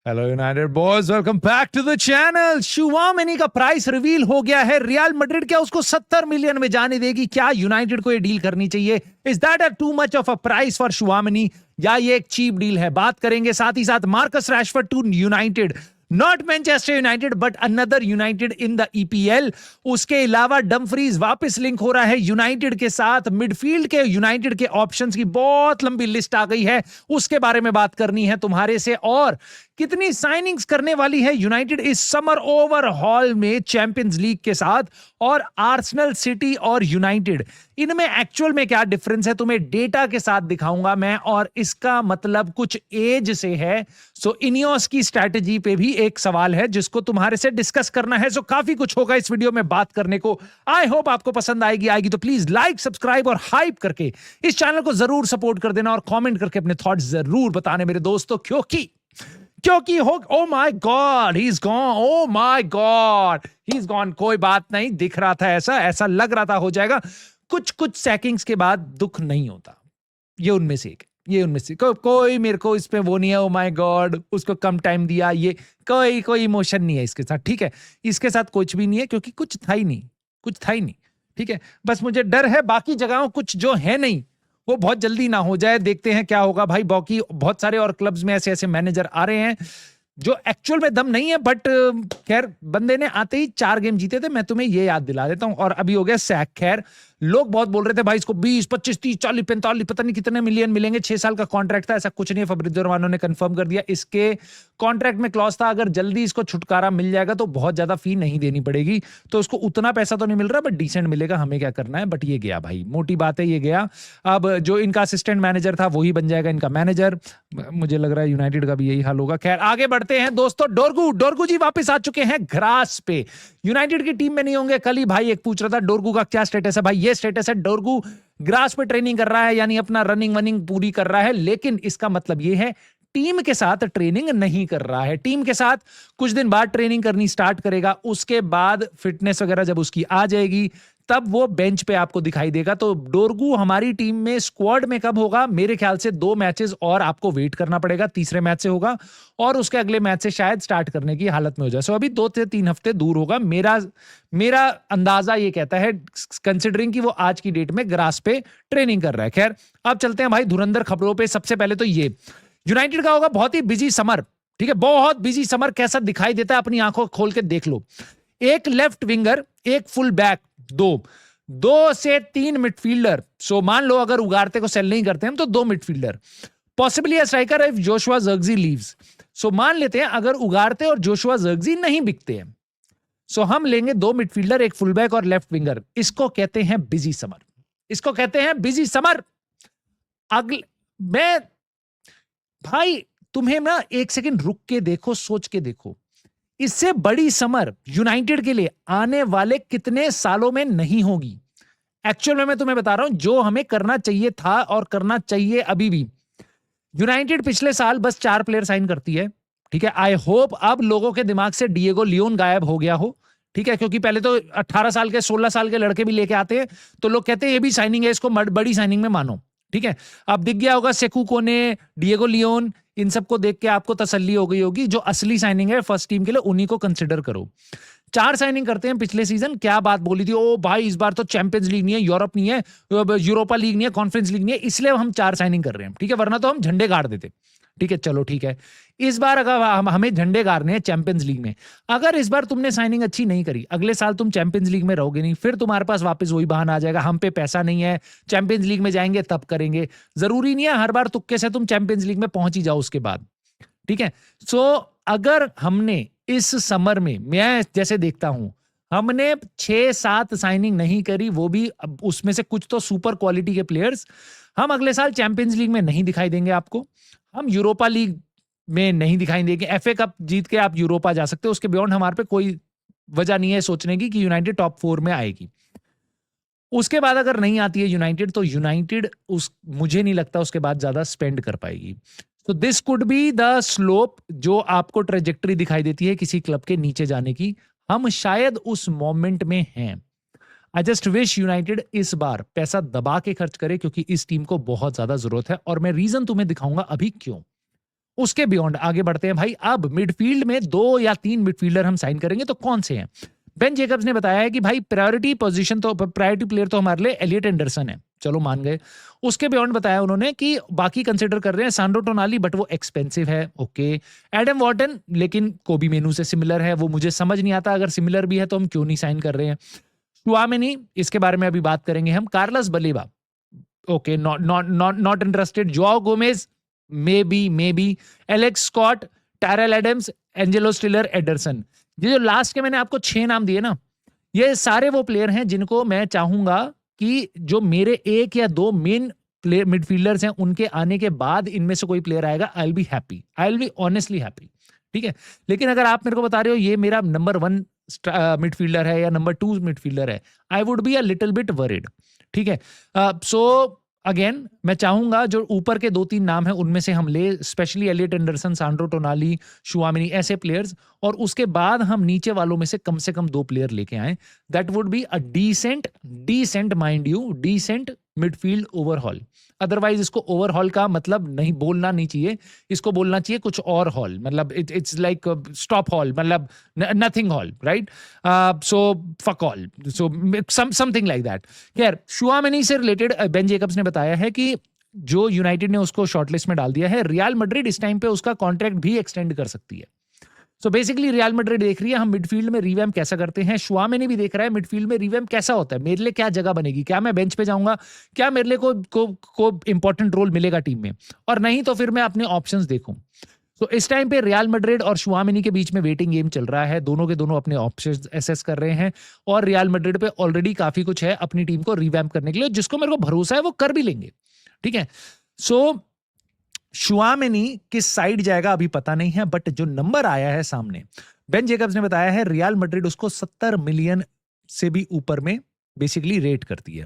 Hello United boys, welcome back to the channel. Tchouameni का price reveal हो गया है। रियल मैड्रिड क्या उसको 70 मिलियन में जाने देगी? क्या यूनाइटेड को ये डील करनी चाहिए? Is that a too much of a price for Tchouameni, या ये एक चीप डील है? बात करेंगे। साथ ही साथ Marcus Rashford to United, not Manchester United but another United in the EPL. उसके अलावा डमफ्रीज वापस लिंक हो रहा है यूनाइटेड के साथ। मिडफील्ड के यूनाइटेड के ऑप्शंस की बहुत लंबी लिस्ट आ गई है, उसके बारे में बात करनी है तुम्हारे से। और कितनी साइनिंग्स करने वाली है यूनाइटेड इस समर ओवरहॉल में चैंपियंस लीग के साथ। और आर्सेनल, सिटी और यूनाइटेड, इनमें एक्चुअल में क्या डिफरेंस है तुम्हें डेटा के साथ दिखाऊंगा मैं। और इसका मतलब कुछ एज से है। सो इनियोस की स्ट्रैटेजी पे भी एक सवाल है जिसको तुम्हारे से डिस्कस करना है। सो काफी कुछ होगा इस वीडियो में बात करने को। आई होप आपको पसंद आएगी तो प्लीज लाइक, सब्सक्राइब और हाइप करके इस चैनल को जरूर सपोर्ट कर देना। और कॉमेंट करके अपने थॉट्स जरूर बताने मेरे दोस्तों, क्योंकि हो। Oh my God, he is gone. Oh my God, he is gone. कोई बात नहीं, दिख रहा था, ऐसा लग रहा था हो जाएगा। कुछ सैकिंग्स के बाद दुख नहीं होता, ये उनमें से एक, ये उनमें से कोई मेरे को इस पे वो नहीं है। ओ माय गॉड, उसको कम टाइम दिया, ये कोई इमोशन नहीं है इसके साथ। ठीक है, इसके साथ कुछ भी नहीं है क्योंकि कुछ था ही नहीं। ठीक है, बस मुझे डर है बाकी जगहों कुछ जो है नहीं वो बहुत जल्दी ना हो जाए। देखते हैं क्या होगा भाई। बाकी बहुत सारे और क्लब्स में ऐसे मैनेजर आ रहे हैं जो एक्चुअल में दम नहीं है, बट खैर बंदे ने आते ही 4 गेम जीते थे। मैं तुम्हें ये याद दिला देता हूं। और अभी हो गया सैक। खैर लोग बहुत बोल रहे थे भाई इसको 20, 25, 30, 40, 45 पता नहीं कितने मिलियन मिलेंगे। 6 साल का कॉन्ट्रैक्ट था। ऐसा कुछ नहीं है, फब्रिज़ियो रोमानो ने कंफर्म कर दिया। इसके कॉन्ट्रैक्ट में क्लॉज था अगर जल्दी इसको छुटकारा मिल जाएगा तो बहुत ज्यादा फी नहीं देनी पड़ेगी। तो उसको उतना पैसा तो नहीं मिल रहा बट डिसेंट मिलेगा, हमें क्या करना है। बट ये गया भाई, मोटी बात है, ये गया। अब जो इनका असिस्टेंट मैनेजर था वही बन जाएगा इनका मैनेजर। मुझे लग रहा है यूनाइटेड का भी यही हाल होगा। खैर आगे बढ़ते हैं दोस्तों। डोरगू जी वापस आ चुके हैं ग्रास पे। यूनाइटेड की टीम में नहीं होंगे। कल ही भाई एक पूछ रहा था डोरगू का क्या स्टेटस है। भाई ये स्टेटस है, डोरगू ग्रास पे ट्रेनिंग कर रहा है, यानी अपना रनिंग वनिंग पूरी कर रहा है। लेकिन इसका मतलब ये है टीम के साथ ट्रेनिंग नहीं कर रहा है। टीम के साथ कुछ दिन बाद ट्रेनिंग करनी स्टार्ट करेगा। उसके बाद फिटनेस वगैरह जब उसकी आ जाएगी तब वो बेंच पे आपको दिखाई देगा। तो डोरगू हमारी टीम में, स्क्वाड में कब होगा? मेरे ख्याल से 2 मैचेस और आपको वेट करना पड़ेगा। तीसरे मैच से होगा और उसके अगले मैच से शायद स्टार्ट करने की हालत में हो जाए। सो अभी 2 से 3 हफ्ते दूर होगा। मेरा अंदाजा ये कहता है, कंसिडरिंग कि वो आज की डेट में ग्रास पे ट्रेनिंग कर रहा है। खैर अब चलते हैं भाई धुरंधर खबरों पे। सबसे पहले तो ये यूनाइटेड का होगा बहुत ही बिजी समर। ठीक है, बहुत बिजी समर कैसा दिखाई देता है अपनी आंखों खोल के देख लो। एक लेफ्ट विंगर, एक फुल बैक, दो से 3 मिडफील्डर। सो मान लो अगर उगारते को सेल नहीं करते हम तो 2 midfielder, possibly a striker if Joshua Zirkzee leaves. So मान लेते हैं अगर उगारते और जोशुआ ज़र्क्ज़ी नहीं बिकते हैं, सो हम लेंगे 2 मिडफील्डर, एक फुल बैक और लेफ्ट विंगर। इसको कहते हैं बिजी समर, इसको कहते हैं बिजी समर। अगले मैं भाई तुम्हें ना एक सेकंड रुक के देखो, सोच के देखो, इससे बड़ी समर यूनाइटेड के लिए आने वाले कितने सालों में नहीं होगी। एक्चुअल में मैं तुम्हें बता रहा हूं जो हमें करना चाहिए था और करना चाहिए अभी भी। यूनाइटेड पिछले साल बस 4 प्लेयर साइन करती है। ठीक है, आई होप अब लोगों के दिमाग से डिएगो लियोन गायब हो गया हो। ठीक है, क्योंकि पहले तो 18 साल के 16 साल के लड़के भी लेके आते हैं तो लोग कहते हैं ये भी साइनिंग है, इसको बड़ी साइनिंग में मानो। ठीक है, अब दिख गया होगा सेकू कोने, डिएगो लियोन, इन सबको देख के आपको तसल्ली हो गई होगी। जो असली साइनिंग है फर्स्ट टीम के लिए उन्हीं को कंसिडर करो। 4 साइनिंग करते हैं पिछले सीजन। क्या बात बोली थी, ओ भाई इस बार तो चैंपियंस लीग नहीं है, यूरोप नहीं है, यूरोपा लीग नहीं है, कॉन्फ्रेंस लीग नहीं है, इसलिए हम 4 साइनिंग कर रहे हैं। ठीक है, वरना तो हम झंडे गाड़ देते। ठीक है, चलो ठीक है, इस बार अगर हमें झंडे गाड़ने हैं चैंपियंस लीग में, अगर इस बार तुमने साइनिंग अच्छी नहीं करी, अगले साल तुम चैंपियंस लीग में रहोगे नहीं, फिर तुम्हारे पास वापस वही बहाना आ जाएगा, हम पे पैसा नहीं है, चैंपियंस लीग में जाएंगे तब करेंगे। जरूरी नहीं है हर बार तुक्के से तुम चैंपियंस लीग में पहुंच ही जाओ उसके बाद। ठीक है, सो अगर हमने इस समर में, मैं जैसे देखता हूं, हमने 6-7 साइनिंग नहीं करी, वो भी उसमें से कुछ तो सुपर क्वालिटी के प्लेयर्स, हम अगले साल चैंपियंस लीग में नहीं दिखाई देंगे आपको, हम यूरोपा लीग में नहीं दिखाई देंगे। एफए कप जीत के आप यूरोपा जा सकते हो, उसके बियॉन्ड हमारे पे कोई वजह नहीं है सोचने की कि यूनाइटेड टॉप 4 में आएगी। उसके बाद अगर नहीं आती है यूनाइटेड तो यूनाइटेड मुझे नहीं लगता उसके बाद ज्यादा स्पेंड कर पाएगी। तो this could be the slope जो आपको ट्रेजेक्टरी दिखाई देती है किसी क्लब के नीचे जाने की। हम शायद उस मोमेंट में हैं। आई जस्ट विश यूनाइटेड इस बार पैसा दबा के खर्च करे क्योंकि इस टीम को बहुत ज्यादा जरूरत है। और मैं रीजन तुम्हें दिखाऊंगा अभी क्यों। उसके बियॉन्ड आगे बढ़ते हैं भाई। अब मिडफील्ड में 2 या 3 मिडफील्डर हम साइन करेंगे तो कौन से हैं? बेन जेकब्स ने बताया है कि भाई प्रायोरिटी प्लेयर तो हमारे लिए एलियट एंडरसन है, चलो मान गए। उसके बियॉन्ड बताया उन्होंने कि बाकी कंसिडर कर रहे हैं सान्ड्रो टोनाली, बट वो एक्सपेंसिव है, ओके। एडम वार्टन, लेकिन कोबी मेनू से सिमिलर है, वो मुझे समझ नहीं आता अगर सिमिलर भी है तो हम क्यों नहीं साइन कर रहे हैं। चुआमेनी, इसके बारे में अभी बात करेंगे हम। Carlos Baleba, okay, not interested. Joao Gomes, maybe. Alex Scott, Tyler Adams, Angelo Stiller, Ederson. ये जो लास्ट के मैंने आपको 6 नाम दिए ना, ये सारे वो प्लेयर हैं जिनको मैं चाहूंगा कि जो मेरे 1 या 2 मेन प्लेयर मिडफील्डर्स हैं उनके आने के बाद इनमें से कोई प्लेयर आएगा, I will be happy, I will be honestly happy, ठीक है। लेकिन अगर आप मेरे को बता रहे हो ये मेरा नंबर 1 मिडफील्डर है या नंबर 2 मिडफील्डर है, I would be a little bit worried, ठीक है। सो अगेन मैं चाहूंगा जो ऊपर के 2-3 नाम हैं उनमें से हम ले, स्पेशली एलियट एंडरसन, सान्ड्रो टोनाली, चुआमेनी, ऐसे प्लेयर्स, और उसके बाद हम नीचे वालों में से कम 2 प्लेयर लेके आए। That would be a decent mind you, decent midfield overhaul. Otherwise इसको ओवरहॉल का मतलब नहीं बोलना नहीं चाहिए, इसको बोलना चाहिए कुछ और हॉल, मतलब इट्स लाइक स्टॉप हॉल, मतलब nothing hall, right. So fuck all, so something like that. खैर, चुआमेनी से रिलेटेड बेन जेकब्स ने बताया है कि जो यूनाइटेड ने उसको शॉर्टलिस्ट में डाल दिया है, रियल मैड्रिड इस टाइम पे उसका कॉन्ट्रैक्ट भी एक्सटेंड कर सकती है। सो बेसिकली रियल मैड्रिड देख रही है हम मिडफील्ड में रिवैम्प कैसा करते हैं। चुआमेनी भी देख रहा है मिडफील्ड में रिवैम्प कैसा होता है, मेरे लिए क्या जगह बनेगी, क्या मैं बेंच पे जाऊंगा, क्या मेरे लिए को इंपॉर्टेंट रोल मिलेगा टीम में, और नहीं तो फिर मैं अपने ऑप्शंस देखूं। तो इस टाइम पे रियल मैड्रिड और चुआमेनी के बीच में वेटिंग गेम चल रहा है, दोनों के दोनों अपने ऑप्शंस एसेस कर रहे हैं, और रियल मैड्रिड पे ऑलरेडी काफी कुछ है अपनी टीम को रिवैम्प करने के लिए, जिसको मेरे को भरोसा है वो कर भी लेंगे, ठीक है। सो चुआमेनी किस साइड जाएगा अभी पता नहीं है, बट जो नंबर आया है सामने, बेन जेकब्स ने बताया है रियल मैड्रिड उसको 70 मिलियन से भी ऊपर में बेसिकली रेट करती है।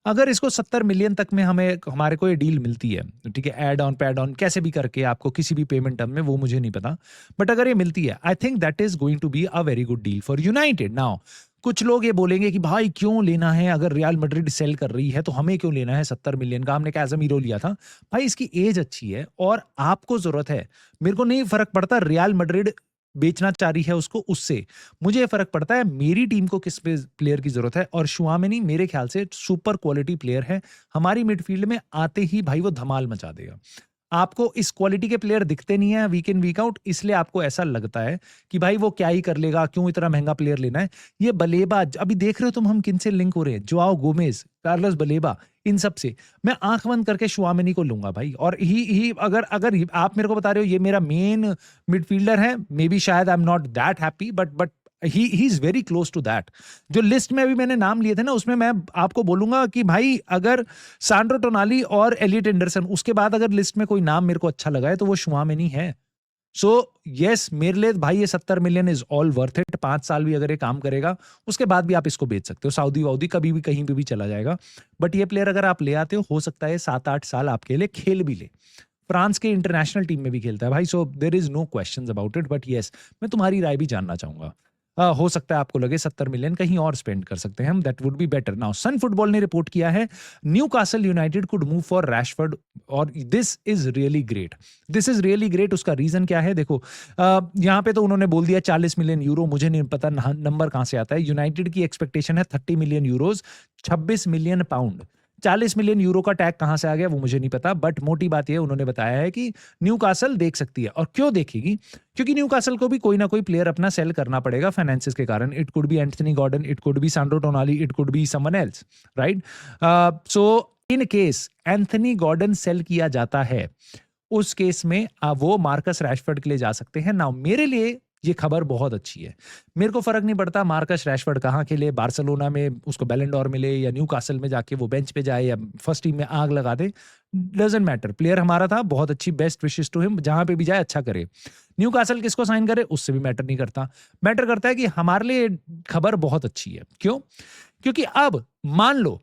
अगर इसको 70 मिलियन तक में हमें हमारे को ये डील मिलती है, ठीक है, एड ऑन पैड ऑन कैसे भी करके आपको किसी भी पेमेंट टर्म में, वो मुझे नहीं पता, बट अगर ये मिलती है, I think that is going to be a very good deal for United. Now कुछ लोग ये बोलेंगे कि भाई क्यों लेना है, अगर रियल मैड्रिड सेल कर रही है तो हमें क्यों लेना है 70 मिलियन का, हमने कैज़मीरो लिया था। भाई इसकी एज अच्छी है और आपको जरूरत है, मेरे को नहीं फर्क पड़ता रियल मैड्रिड बेचना चाह रही है उसको, उससे मुझे फर्क पड़ता है मेरी टीम को किस प्लेयर की जरूरत है। और चुआमेनी मेरे ख्याल से सुपर क्वालिटी प्लेयर है, हमारी मिडफील्ड में आते ही भाई वो धमाल मचा देगा। आपको इस क्वालिटी के प्लेयर दिखते नहीं है वीक इन वीक आउट, इसलिए आपको ऐसा लगता है कि भाई वो क्या ही कर लेगा, क्यों इतना महंगा प्लेयर लेना है। ये बलेबा अभी देख रहे हो तुम, हम किन से लिंक हो रहे हैं, जोआओ गोमेज, कार्लोस बलेबा, इन सब से मैं आंख बंद करके चुआमेनी को लूंगा भाई। और ही अगर अगर आप मेरे को बता रहे हो ये मेरा मेन मिडफील्डर है, मे बी शायद I am not that happy, but he is very close to that. जो लिस्ट में अभी मैंने नाम लिए थे ना, उसमें मैं आपको बोलूंगा कि भाई अगर सान्ड्रो टोनाली और एलियट एंडरसन, उसके बाद अगर लिस्ट में कोई नाम मेरे को अच्छा लगा है तो वो चुआमेनी है। सो यस, मेरे लिए भाई ये 70 million is all worth it. 5 साल भी अगर ये काम करेगा, उसके बाद भी आप इसको बेच सकते हो, सऊदी वाउदी कभी भी कहीं पे भी चला जाएगा। बट ये प्लेयर अगर आप ले आते हो सकता है 7-8 साल आपके लिए खेल भी ले, फ्रांस के इंटरनेशनल टीम में भी खेलता है भाई। So there is no questions about it, but yes मैं तुम्हारी राय भी जानना चाहूंगा। हो सकता है आपको लगे 70 मिलियन कहीं और स्पेंड कर सकते हैं हम, that would be better. Now Sun football ने रिपोर्ट किया है Newcastle United could move for Rashford, और this is really great, this is really great. उसका रीजन क्या है देखो, यहां पे तो उन्होंने बोल दिया 40 मिलियन यूरो, मुझे नहीं पता नंबर कहां से आता है। यूनाइटेड की एक्सपेक्टेशन है 30 million euros, 26 million pound. 40 million euro का टैग कहां से आ गया वो मुझे नहीं पता, बट मोटी बात यह उन्होंने बताया है कि न्यूकासल देख सकती है। और क्यों देखेगी, क्योंकि न्यूकासल को भी कोई ना कोई प्लेयर अपना सेल करना पड़ेगा फाइनेंसिस के कारण। It could be Anthony Gordon, it could be Sandro Tonali, it could be someone else, right. So in case Anthony Gordon sell किया जाता है, उस केस में वो मार्कस रैशफोर्ड के लिए जा सकते हैं। नाउ मेरे लिए ये खबर बहुत अच्छी है, मेरे को फर्क नहीं पड़ता मार्कस रैशफोर्ड कहाँ खेले, बार्सिलोना में उसको बैलन डोर मिले या न्यूकासल में जाके वो बेंच पे जाए या फर्स्ट टीम में आग लगा दे, डजंट मैटर। प्लेयर हमारा था, बहुत अच्छी, बेस्ट विशेस टू हिम, जहां पे भी जाए अच्छा करे। न्यूकासल किसको साइन करे उससे भी मैटर नहीं करता, मैटर करता है कि हमारे लिए खबर बहुत अच्छी है। क्यों? क्योंकि अब मान लो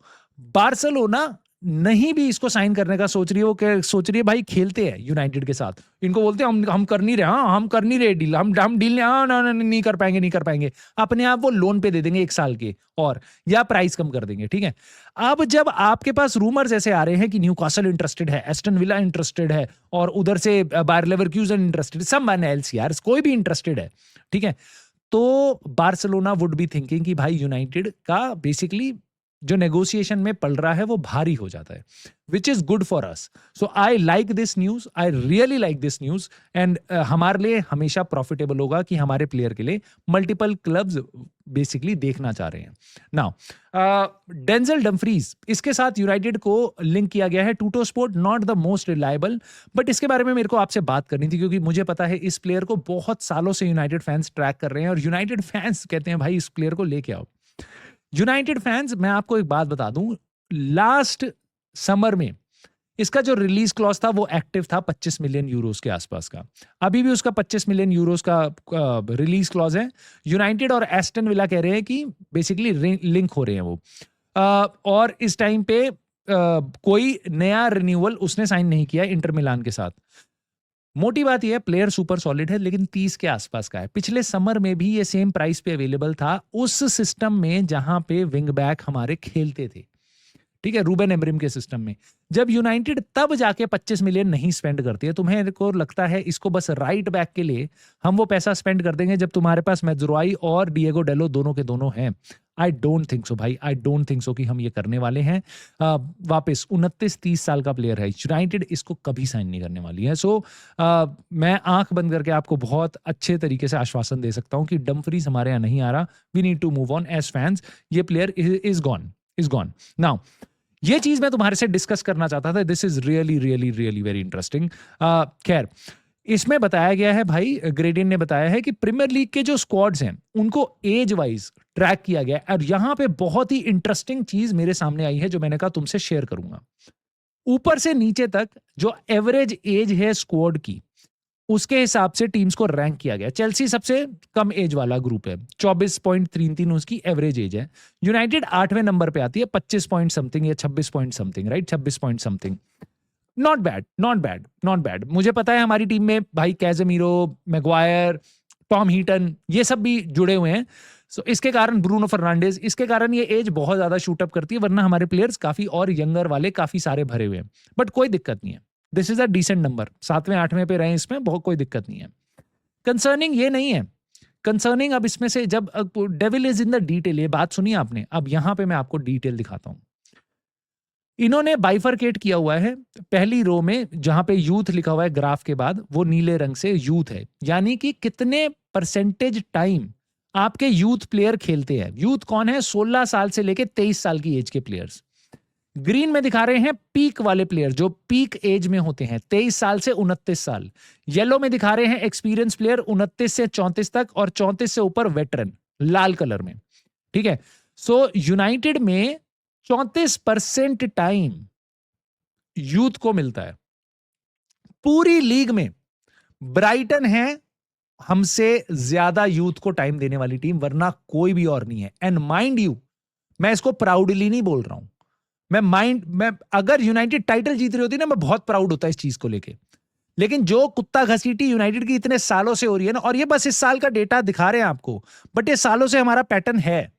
बार्सिलोना नहीं भी इसको साइन करने का सोच रही है, वो सोच रही है भाई खेलते हैं यूनाइटेड के साथ, इनको बोलते हैं हम कर नहीं रहे, हाँ हम कर नहीं रहे डील, हम डील हाँ नहीं कर पाएंगे, नहीं कर पाएंगे, अपने आप वो लोन पे दे देंगे 1 साल के, और या प्राइस कम कर देंगे, ठीक है। अब जब आपके पास रूमर्स ऐसे आ रहे हैं कि न्यूकासल इंटरेस्टेड है, एस्टन विला इंटरेस्टेड है, और उधर से बायर लेवरक्यूजन इंटरेस्टेड, समवन एल्स यार, कोई भी इंटरेस्टेड है, ठीक है, तो बार्सिलोना वुड बी थिंकिंग कि भाई यूनाइटेड का बेसिकली जो नेगोशिएशन में पड़ रहा है वो भारी हो जाता है, which is good for us. So I like this news, I really like this news, and हमारे लिए हमेशा प्रॉफिटेबल होगा कि हमारे प्लेयर के लिए मल्टीपल क्लब्स बेसिकली देखना चाह रहे हैं। नाउ डेंजल डम्फ्रीज, इसके साथ यूनाइटेड को लिंक किया गया है। Tuttosport not the most reliable, but इसके बारे में मेरे को आपसे बात करनी थी, क्योंकि मुझे पता है इस प्लेयर को बहुत सालों से यूनाइटेड फैंस ट्रैक कर रहे हैं, और यूनाइटेड फैंस कहते हैं भाई इस प्लेयर को लेके आओ। यूनाइटेड फैंस, मैं आपको एक बात बता दूं, लास्ट समर में इसका जो रिलीज क्लॉज था वो एक्टिव था 25 मिलियन यूरोस के आसपास का, अभी भी उसका 25 मिलियन यूरोस का रिलीज क्लॉज है। यूनाइटेड और एस्टन विला कह रहे हैं कि बेसिकली लिंक हो रहे हैं वो, और इस टाइम पे कोई नया रिन्यूअल उसने साइन नहीं किया इंटर मिलान के साथ। मोटी बात यह है, प्लेयर सुपर सॉलिड है, लेकिन 30 के आसपास का है। पिछले समर में भी ये सेम प्राइस पे अवेलेबल था उस सिस्टम में जहां पे विंग बैक हमारे खेलते थे, ठीक है, रूबेन एमरिम के सिस्टम में। जब यूनाइटेड तब जाके 25 मिलियन नहीं स्पेंड करती है, तुम्हें को लगता है इसको बस राइट बैक के लिए हम वो पैसा स्पेंड कर देंगे जब तुम्हारे पास मेजुराई और डिएगो डेलो दोनों के दोनों हैं? आई डोंट थिंक सो भाई, आई डोंट थिंक सो कि हम ये करने वाले हैं। वापस 29-30 साल का प्लेयर है, यूनाइटेड इसको कभी साइन नहीं करने वाली है। सो मैं आंख बंद करके आपको बहुत अच्छे तरीके से आश्वासन दे सकता हूं कि डम्फ्रीज हमारे यहाँ नहीं आ रहा। We need to move on as fans, ये प्लेयर इज गॉन नाउ। ये चीज मैं तुम्हारे से डिस्कस करना चाहता था, this is really really really very interesting. खैर, इसमें बताया गया है भाई, ग्रेडियन ने बताया है कि प्रीमियर लीग के जो स्क्वाड्स हैं उनको एज वाइज ट्रैक किया गया, और यहां पे बहुत ही इंटरेस्टिंग चीज मेरे सामने आई है जो मैंने कहा तुमसे शेयर करूंगा। ऊपर से नीचे तक जो एवरेज एज है स्क्वाड की, उसके हिसाब से टीम्स को रैंक किया गया। चेल्सी सबसे कम एज वाला ग्रुप है, 24.33 उसकी एवरेज एज है। यूनाइटेड 8वें नंबर पे आती है, 25 पॉइंट समथिंग या 26 point something, right, 26 point something. Not bad, not bad, not bad. मुझे पता है हमारी टीम में भाई कैजेमीरो, मैग्वायर, टॉम हीटन, ये सब भी जुड़े हुए हैं। सो इसके कारण ब्रूनो फर्नांडिस, इसके कारण ये एज बहुत ज्यादा शूट अप करती है, वरना हमारे प्लेयर्स काफी और यंगर वाले काफी सारे भरे हुए हैं। बट कोई दिक्कत नहीं है, this is a decent number, 7वें 8वें पे रहे इसमें, बहुत कोई दिक्कत नहीं है। कंसर्निंग ये नहीं है, कंसर्निंग अब इसमें से जब devil is in the detail, ये बात सुनिए आपने, अब यहां पे मैं आपको डिटेल दिखाता हूं। इन्होंने बाइफरकेट किया हुआ है, पहली रो में जहां पे यूथ लिखा हुआ है ग्राफ के बाद, वो नीले रंग से यूथ है, यानी कि कितने परसेंटेज टाइम आपके यूथ प्लेयर खेलते हैं। यूथ कौन है? 16 साल से लेके 23 साल की एज के प्लेयर्स। ग्रीन में दिखा रहे हैं पीक वाले प्लेयर जो पीक एज में होते हैं, 23 साल से 29 साल। येलो में दिखा रहे हैं एक्सपीरियंस प्लेयर 29 से 34 तक, और 34 से ऊपर वेटरन, लाल कलर में, ठीक है। सो यूनाइटेड में 34% टाइम यूथ को मिलता है। पूरी लीग में ब्राइटन है हमसे ज्यादा यूथ को टाइम देने वाली टीम, वरना कोई भी और नहीं है। एंड माइंड यू, मैं इसको प्राउडली नहीं बोल रहा हूं, मैं अगर यूनाइटेड टाइटल जीत रही होती ना, मैं बहुत प्राउड होता इस चीज को लेके। लेकिन जो कुत्ता घसीटी यूनाइटेड की इतने सालों से हो रही है ना, और ये बस इस साल का डेटा दिखा रहे हैं आपको, बट ये सालों से हमारा पैटर्न है,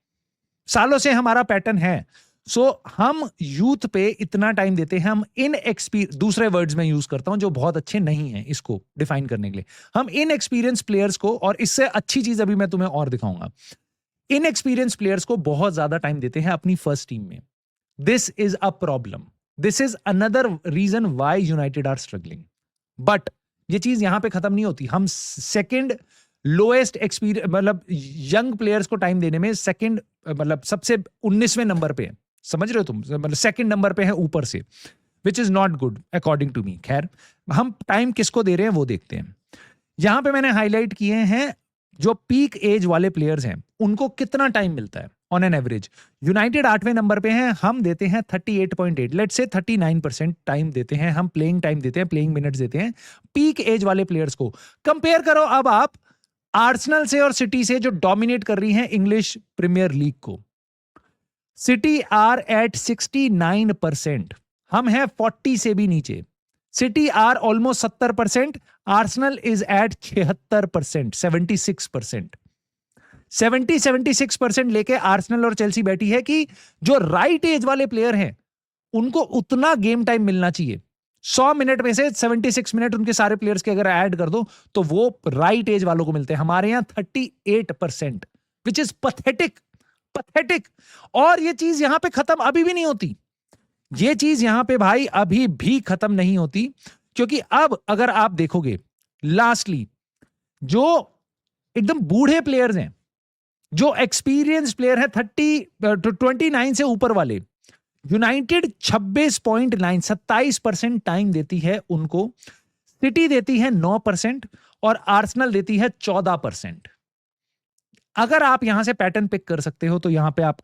सालों से हमारा पैटर्न है। सो हम यूथ पे इतना टाइम देते हैं, हम दूसरे वर्ड्स में यूज करता हूं जो बहुत अच्छे नहीं हैं इसको डिफाइन करने के लिए, हम इनएक्सपीरियंस प्लेयर्स को, और इससे अच्छी चीज अभी मैं तुम्हें और दिखाऊंगा, इनएक्सपीरियंस प्लेयर्स को बहुत ज्यादा टाइम देते हैं अपनी फर्स्ट टीम में। This is a problem, this is another reason why United are struggling. But ये चीज यहां पे खत्म नहीं होती, हम सेकंड लोएस्ट एक्सपीरियंस, मतलब यंग प्लेयर्स को टाइम देने में सेकंड, मतलब सबसे 19वें नंबर पे, समझ रहे हो तुम, मतलब सेकंड नंबर पे है ऊपर से, which is not good according to me. खैर, हम टाइम किसको दे रहे हैं वो देखते हैं। यहां पे मैंने हाईलाइट किए हैं जो पीक एज वाले प्लेयर्स हैं उनको कितना टाइम मिलता है ऑन एन एवरेज। यूनाइटेड 8वें नंबर पे हैं, हम देते हैं 38.8, लेट्स से 39% टाइम देते हैं, हम प्लेइंग टाइम देते हैं, प्लेइंग मिनट्स देते हैं पीक एज वाले प्लेयर्स को। कंपेयर करो अब आप आर्सेनल से और सिटी से, जो डोमिनेट कर रही हैं इंग्लिश प्रीमियर लीग को। सिटी आर एट 69%, हम हैं 40 से भी नीचे। City are almost 70%, Arsenal is at 76%, 76%। 76% लेके आर्सेनल और चेल्सी बैठी है कि जो राइट एज वाले प्लेयर हैं उनको उतना गेम टाइम मिलना चाहिए। 100 मिनट में से 76 मिनट उनके सारे प्लेयर्स के अगर ऐड कर दो तो वो राइट एज वालों को मिलते हैं। हमारे यहां 38%, विच इज पथेटिक, पथेटिक। और ये चीज यहां पे खत्म अभी भी नहीं होती। ये चीज यहां पे भाई अभी भी खत्म नहीं होती, क्योंकि अब अगर आप देखोगे लास्टली जो एकदम बूढ़े प्लेयर्स हैं, जो एक्सपीरियंस प्लेयर है 29 से ऊपर वाले, यूनाइटेड 27% टाइम देती है उनको, सिटी देती है 9% और आर्सेनल देती है 14%। अगर आप यहां से पैटर्न पिक कर सकते हो तो यहां पे आप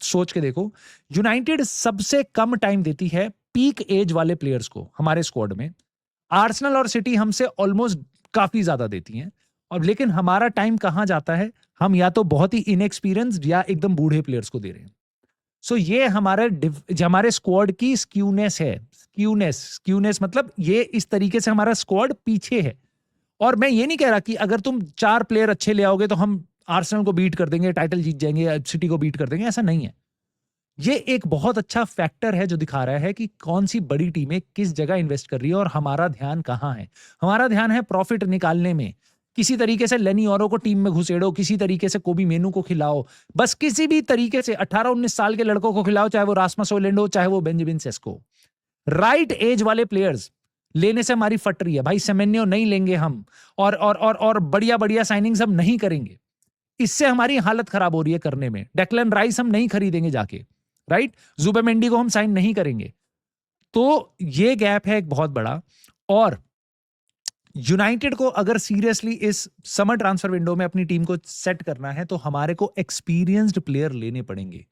सोच के देखो, यूनाइटेड सबसे कम टाइम देती है पीक एज वाले प्लेयर्स को हमारे स्क्वाड में। आर्सेनल और सिटी हमसे ऑलमोस्ट काफी ज्यादा देती हैं, और लेकिन हमारा टाइम कहां जाता है, हम या तो बहुत ही इनएक्सपीरियंस्ड या एकदम बूढ़े प्लेयर्स को दे रहे हैं। सो ये हमारे स्क्वाड की स्क्यूनेस है। स्क्यूनेस मतलब ये इस तरीके से हमारा स्क्वाड पीछे है। और मैं ये नहीं कह रहा कि अगर तुम 4 प्लेयर अच्छे ले आओगे तो हम आर्सेनल को बीट कर देंगे, टाइटल जीत जाएंगे, सिटी को बीट कर देंगे, ऐसा नहीं है। ये एक बहुत अच्छा फैक्टर है जो दिखा रहा है कि कौन सी बड़ी टीमें किस जगह इन्वेस्ट कर रही है और हमारा ध्यान कहां है। हमारा ध्यान है प्रॉफिट निकालने में। किसी तरीके से लेनी औरो को टीम में घुसेड़ो, किसी तरीके से कोबी मेनू को खिलाओ, बस किसी भी तरीके से 18-19 साल के लड़कों को खिलाओ, चाहे वो रास्मस हॉयलैंड हो, चाहे वो बेंजामिन सेस्को। राइट एज वाले प्लेयर्स लेने से हमारी फट रही है भाई। सेमेन्यो नहीं लेंगे हम, और बढ़िया बढ़िया साइनिंग्स हम नहीं करेंगे, इससे हमारी हालत खराब हो रही है करने में। डेक्लन राइस हम नहीं खरीदेंगे जाके, राइट। जुबेमेंडी को हम साइन नहीं करेंगे। तो ये गैप है एक बहुत बड़ा। और यूनाइटेड को अगर सीरियसली इस समर ट्रांसफर विंडो में अपनी टीम को सेट करना है तो हमारे को एक्सपीरियंस्ड प्लेयर लेने पड़ेंगे।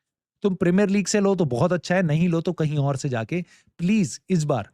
तुम प्रीमियर लीग से लो तो बहुत अच्छा है, नहीं लो तो कहीं और से जाके प्लीज इस बार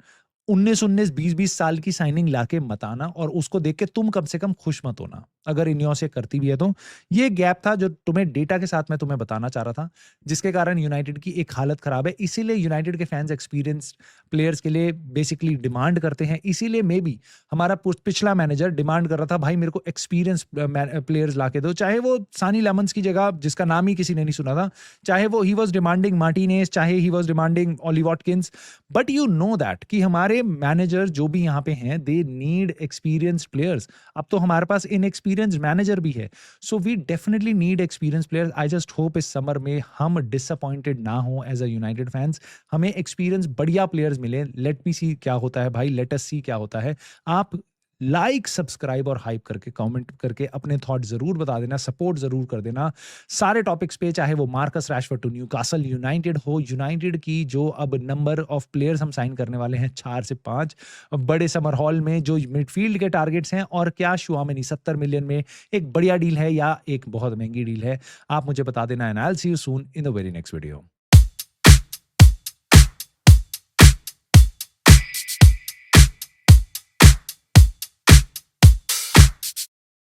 19-19, 20-20 साल की साइनिंग लाके मत आना, और उसको देख के तुम कम से कम खुश मत होना अगर इनियोस से करती भी है तो। ये गैप था जो तुम्हें डेटा के साथ मैं तुम्हें बताना चाह रहा था, जिसके कारण यूनाइटेड की एक हालत खराब है। इसीलिए यूनाइटेड के फैंस एक्सपीरियंस प्लेयर्स के लिए बेसिकली डिमांड करते हैं। इसीलिए मे बी हमारा पिछला मैनेजर डिमांड कर रहा था, भाई मेरे को एक्सपीरियंस प्लेयर्स ला के दो, चाहे वो सानी लेमन्स की जगह जिसका नाम ही किसी ने नहीं सुना था, चाहे वो ही वॉज डिमांडिंग मार्टिनेज, चाहे he was demanding Ollie Watkins. But you know that कि हमारे मैनेजर जो भी यहाँ पे हैं, दे नीड एक्सपीरियंस्ड प्लेयर्स। अब तो हमारे पास इनएक्सपीरियंस्ड मैनेजर भी है, so we definitely need experienced players. I just hope इस समर में हम डिसअपॉइंटेड ना हो एज अ यूनाइटेड फैंस, हमें एक्सपीरियंस बढ़िया प्लेयर्स मिले। लेट मी सी क्या होता है भाई, लेट अस सी क्या होता है। आप लाइक, सब्सक्राइब और हाइप करके, कमेंट करके अपने थॉट जरूर बता देना, सपोर्ट जरूर कर देना सारे टॉपिक्स पे, चाहे वो Marcus Rashford to Newcastle United हो। यूनाइटेड की जो अब नंबर ऑफ प्लेयर्स हम साइन करने वाले हैं 4 से 5 बड़े समर हॉल में, जो मिडफील्ड के टारगेट्स हैं, और क्या शुआमनी 70 मिलियन में एक बढ़िया डील है या एक बहुत महंगी डील है, आप मुझे बता देना। And I will see you soon in the very next video.